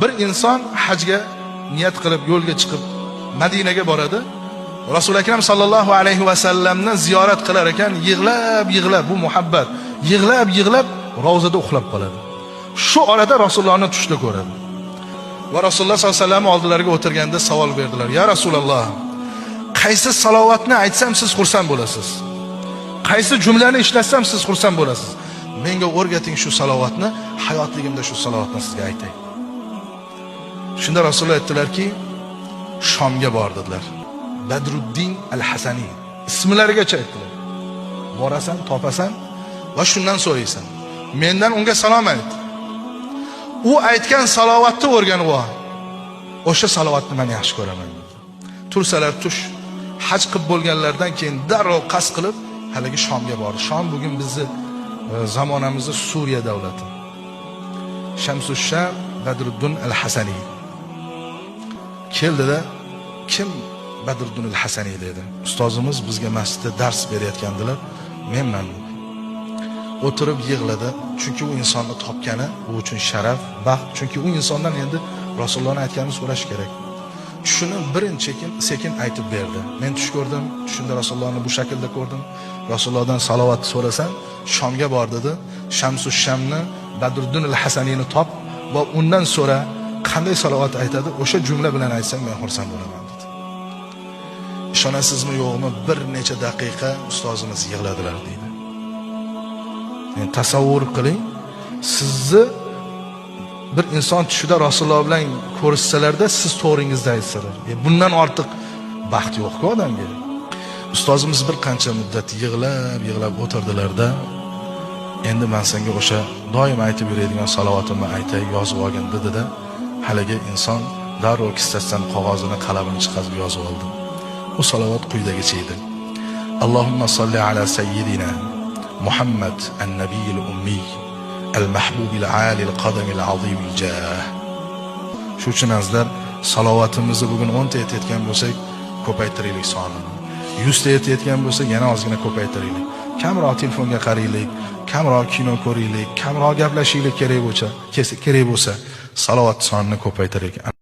Bir inson hajga niyat qilib yo'lga chiqib Madinaga boradi. Rasul akram sallallohu alayhi va sallamni ziyorat qilar ekan, yig'lab bu muhabbat, yig'lab ravzada uxlab qoladi. Shu orada Rasulullohni tushda ko'radi. Va Rasululloh sallallohu alayhi vasallam oldilariga o'tirganda savol berdilar: "Ya Rasululloh, qaysi salovatni aytsam siz xursand bo'lasiz? Qaysi jumlani ishlatsam siz xursand bo'lasiz? Menga o'rgating shu salovatni, hayotligimda shu salovatni sizga aytay." Shunda Rasululloh aytdilarki, Shomga bor dedilar. Badruddin al-Hasani ismlarigacha aytdilar. Borasan, topasan va shundan so'raysan. Mendan unga salom ayt. U aytgan salovatni o'rganib ol. O'sha salovatni men yaxshi ko'raman. Tursalar tush. Haj qilib bo'lganlardan keyin darrov qasd qilib haligi Shomga bordi. Shom bugun bizni zamonamizda Suriya davlati. Shamsusham Badruddin al-Hasani keldida, kim Badruddin al-Hasani dedi. Ustozimiz bizga masjidda dars berayotgandilar. Menman. O'tirib yig'ladi, chunki u insonni topgani u uchun sharaf, baxt, chunki u insondan endi Rasulullohning aytganini so'rash kerak. Shuni sekin aytib berdi. Men tush ko'rdim, shunda Rasulullohni bu shaklda ko'rdim. Rasulullohdan salovat so'rasam, Shomga bor dedi. Shamsushamni Badruddin al-Hasanini top va undan so'ra qanday salovat aytadi, o'sha jumla bilan aytsang men xursand bo'laman dedi. Ishonasizmi yo'qmi, bir necha daqiqa ustozimiz yig'ladilar deydi. Yani tasavvur qiling, sizni bir inson tushida Rasululloh bilan ko'rishsalarda siz to'g'ringizda aytsalar, bundan ortiq baxt yo'q-ku odamga. Ustozimiz bir qancha muddat yig'lab o'tirdilarda, endi men senga o'sha doim aytib yuradigan salovatimni aytay, yozib olgin dedi-da, haligi inson darrov kissasidan qog'ozini, qalamini chiqarib yozib oldi. Bu salovat quyidagicha edi. Allohumma solli ala sayyidina Muhammad an-nabiyil ummi al-mahbubil alil qadamil azimil jah. Shu uchun azizlar, salovatimizni bugun 10 ta aytayotgan bo'lsak, ko'paytiraylik sonini. 100 ta aytayotgan bo'lsak, yana ozgina ko'paytiraylik. Kamroq telefonga qaraylik, kamroq kino ko'raylik, kamroq gaplashaylik kerak bo'lsa, salovat sonini ko'paytiraylik.